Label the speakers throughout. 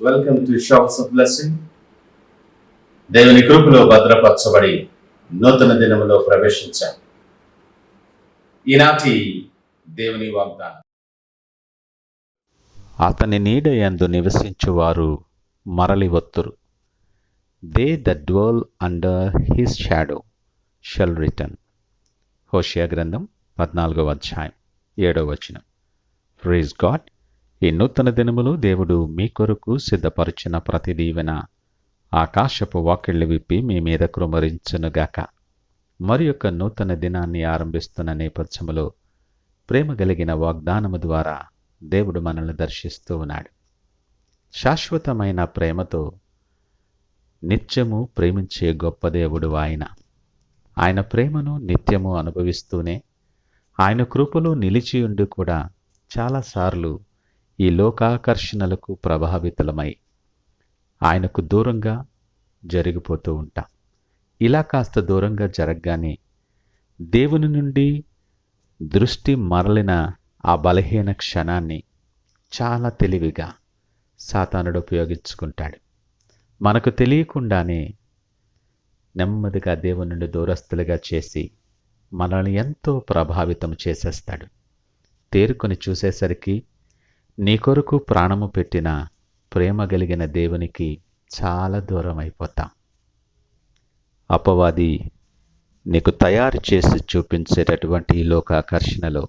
Speaker 1: Welcome to showers of blessing. దేవుని కృపలో భద్రపరచబడి నూతన దినములో ప్రవేశించాం. ఈనాటి దేవుని వాగ్దానం.
Speaker 2: అతని నీడ యందు నివసించువారు మరలి వత్తురు. They that dwell under his shadow shall return. హోషేయ గ్రంథం 14వ అధ్యాయం 7వ వచనం. Praise God. ఈ నూతన దినములు దేవుడు మీ కొరకు సిద్ధపరిచిన ప్రతి దీవెన ఆకాశపు వాకిళ్లు విప్పి మీ మీద కృమరించునుగాక. మరి యొక్క నూతన దినాన్ని ఆరంభిస్తున్న నేపథ్యములో ప్రేమ కలిగిన వాగ్దానము ద్వారా దేవుడు మనల్ని దర్శిస్తూ ఉన్నాడు. శాశ్వతమైన ప్రేమతో నిత్యము ప్రేమించే గొప్ప దేవుడు ఆయన ప్రేమను నిత్యము అనుభవిస్తూనే ఆయన కృపలో నిలిచియుండి కూడా చాలాసార్లు ఈ లోకాకర్షణలకు ప్రభావితులమై ఆయనకు దూరంగా జరిగిపోతూ ఉంటాం. ఇలా కాస్త దూరంగా జరగగానే దేవుని నుండి దృష్టి మరలిన ఆ బలహీన క్షణాన్ని చాలా తెలివిగా సాతానుడు ఉపయోగించుకుంటాడు. మనకు తెలియకుండానే నెమ్మదిగా దేవుని నుండి దూరస్తులుగా చేసి మనల్ని ఎంతో ప్రభావితం చేసేస్తాడు. తేరుకొని చూసేసరికి నీ కొరకు ప్రాణము పెట్టిన ప్రేమ కలిగిన దేవునికి చాలా దూరం అయిపోతాం. అపవాది నీకు తయారు చేసి చూపించేటటువంటి ఈ లోకాకర్షణలో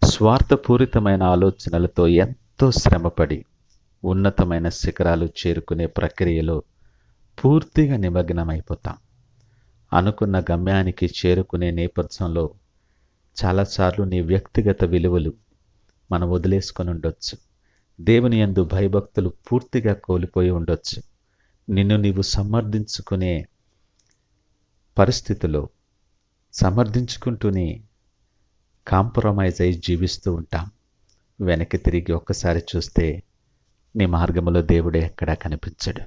Speaker 2: స్వార్థపూరితమైన ఆలోచనలతో ఎంతో శ్రమపడి ఉన్నతమైన శిఖరాలు చేరుకునే ప్రక్రియలో పూర్తిగా నిమగ్నమైపోతాం. అనుకున్న గమ్యానికి చేరుకునే నేపథ్యంలో చాలాసార్లు నీ వ్యక్తిగత విలువలు మనం వదిలేసుకొని ఉండొచ్చు. దేవుని యందు భయభక్తులు పూర్తిగా కోల్పోయి ఉండొచ్చు. నిన్ను నీవు సమర్థించుకునే పరిస్థితిలో సమర్థించుకుంటూనే కాంప్రమైజ్ అయి జీవిస్తూ ఉంటాం. వెనక్కి తిరిగి ఒక్కసారి చూస్తే నీ మార్గములో దేవుడే ఎక్కడా కనిపించడు.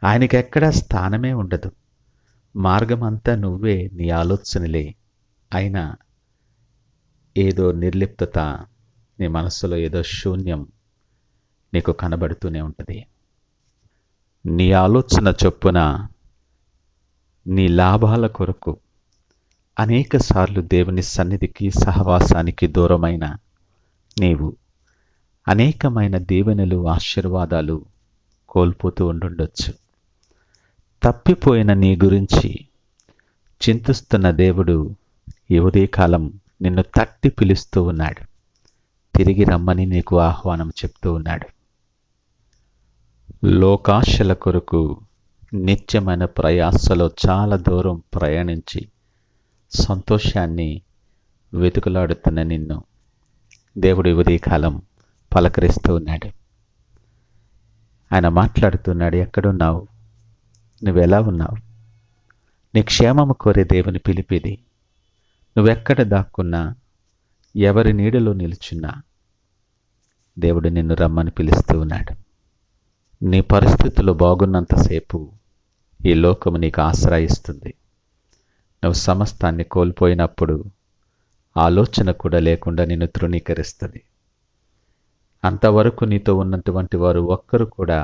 Speaker 2: ఆయనకి ఎక్కడా స్థానమే ఉండదు. మార్గం అంతా నువ్వే, నీ ఆలోచనలే. అయినా ఏదో నిర్లిప్తత, నీ మనస్సులో ఏదో శూన్యం నీకు కనబడుతూనే ఉంటుంది. నీ ఆలోచన చొప్పున నీ లాభాల కొరకు అనేక సార్లు దేవుని సన్నిధికి సహవాసానికి దూరమైన నీవు అనేకమైన దీవెనలు, ఆశీర్వాదాలు కోల్పోతూ ఉండుండొచ్చు. తప్పిపోయిన నీ గురించి చింతిస్తున్న దేవుడు ఈ ఉదయకాలం నిన్ను తట్టి పిలుస్తూ ఉన్నాడు. తిరిగి రమ్మని నీకు ఆహ్వానం చెప్తూ ఉన్నాడు. లోకాశల కొరకు నిత్యమైన ప్రయాసలో చాలా దూరం ప్రయాణించి సంతోషాన్ని వెతుకులాడుతున్న నిన్ను దేవుడు ఉదయకాలం పలకరిస్తూ ఉన్నాడు. ఆయన మాట్లాడుతున్నాడు. ఎక్కడున్నావు? నువ్వెలా ఉన్నావు? నీ క్షేమము కోరే దేవుని పిలిపిది. నువ్వెక్కడ దాక్కున్నా, ఎవరి నీడలో నిలుచున్నా దేవుడు నిన్ను రమ్మని పిలుస్తూ ఉన్నాడు. నీ పరిస్థితులు బాగున్నంతసేపు ఈ లోకము నీకు ఆశ్రయిస్తుంది. నువ్వు సమస్తాన్ని కోల్పోయినప్పుడు ఆలోచన కూడా లేకుండా నిన్ను తృణీకరిస్తుంది. అంతవరకు నీతో ఉన్నటువంటి వారు ఒక్కరు కూడా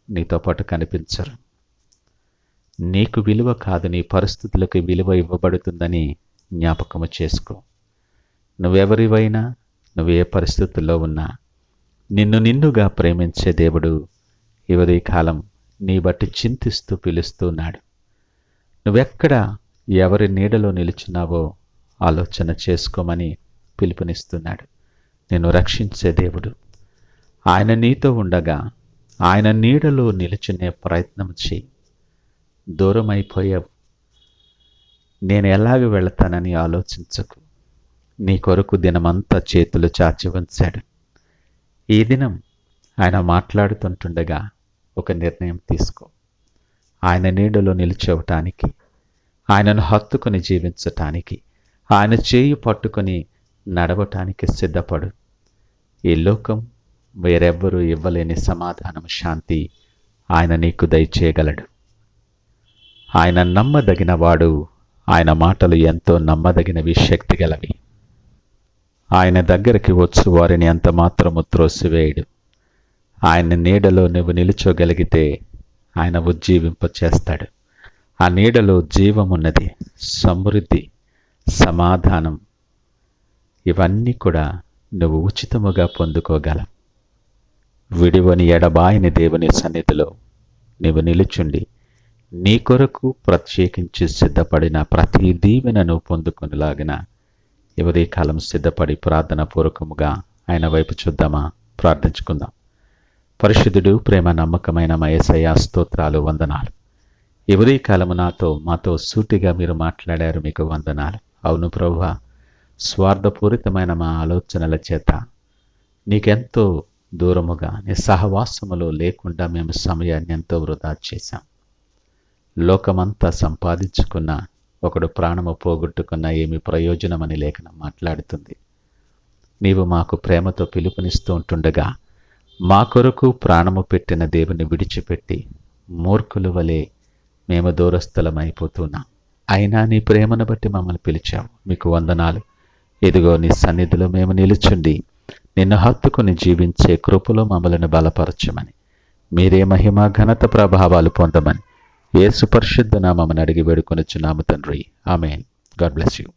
Speaker 2: నీతో పాటు కనిపించరు. నీకు విలువ కాదు, నీ పరిస్థితులకు విలువ ఇవ్వబడుతుందని జ్ఞాపకము చేసుకో. నువ్వెవరివైనా, నువ్వు ఏ పరిస్థితుల్లో ఉన్నా నిన్ను నిన్నుగా ప్రేమించే దేవుడు ఈ ఉదయకాలం నీ బట్టి చింతిస్తూ పిలుస్తున్నాడు. నువ్వెక్కడ ఎవరి నీడలో నిలుచున్నావో ఆలోచన చేసుకోమని పిలుపునిస్తున్నాడు. నిన్ను రక్షించే దేవుడు. ఆయన నీతో ఉండగా ఆయన నీడలో నిలుచునే ప్రయత్నం చేయి. దూరం అయిపోయావు, నేను ఎలాగ వెళతానని ఆలోచించకు. నీ కొరకు దినమంతా చేతులు చాచి ఉంచాడు. ఈ దినం ఆయన మాట్లాడుతుంటుండగా ఒక నిర్ణయం తీసుకో. ఆయన నీడలో నిలిచవటానికి, ఆయనను హత్తుకొని జీవించటానికి, ఆయన చేయి పట్టుకొని నడవటానికి సిద్ధపడు. ఈ లోకం వేరెవ్వరూ ఇవ్వలేని సమాధానం, శాంతి ఆయన నీకు దయచేయగలడు. ఆయన నమ్మదగిన వాడు. ఆయన మాటలు ఎంతో నమ్మదగినవి, శక్తి గలవి. ఆయన దగ్గరికి వచ్చు వారిని అంత మాత్రము త్రోసివేయడు. ఆయన నీడలో నువ్వు నిలుచోగలిగితే ఆయన ఉజ్జీవింపచేస్తాడు. ఆ నీడలో జీవమున్నది, సమృద్ధి, సమాధానం, ఇవన్నీ కూడా నువ్వు ఉచితముగా పొందుకోగలవు. విడివని ఎడబాయని దేవుని సన్నిధిలో నీవు నిలుచుండి నీ కొరకు ప్రత్యేకించి సిద్ధపడిన ప్రతి దీవెనను పొందుకునేలాగిన కాలం సిద్ధపడి ప్రార్థన పూర్వకముగా ఆయన వైపు చూద్దామా? ప్రార్థించుకుందాం. పరిశుద్ధుడు, ప్రేమ నమ్మకమైన మా యేసయ్యా, స్తోత్రాలు, వందనాలు. ఈ కాలము మాతో సూటిగా మీరు మాట్లాడారు, మీకు వందనాలు. అవును ప్రభువా, స్వార్థపూరితమైన మా ఆలోచనల చేత నీకెంతో దూరముగా నీ సహవాసములో లేకుండా మేము సమయాన్ని ఎంతో వృధా చేశాం. లోకమంతా సంపాదించుకున్న ఒకడు ప్రాణము పోగొట్టుకున్న ఏమి ప్రయోజనమని లేఖనం మాట్లాడుతుంది. నీవు మాకు ప్రేమతో పిలుపునిస్తూ ఉంటుండగా మా కొరకు ప్రాణము పెట్టిన దేవుని విడిచిపెట్టి మూర్ఖుల వలె మేము దూరస్థలమైపోతున్నాం. అయినా నీ ప్రేమను బట్టి మమ్మల్ని పిలిచావు, మీకు వందనాలు. ఇదిగో నీ సన్నిధిలో మేము నిలుచుండి నిన్ను హత్తుకుని జీవించే కృపలో మమ్మల్ని బలపరచమని, మీరే మహిమ ఘనత ప్రభావాలు పొందమని యేసు పరిశుద్ధ నామమున అడిగి వేడుకొనుచున్నాము తండ్రి. ఆమేన్. God bless you.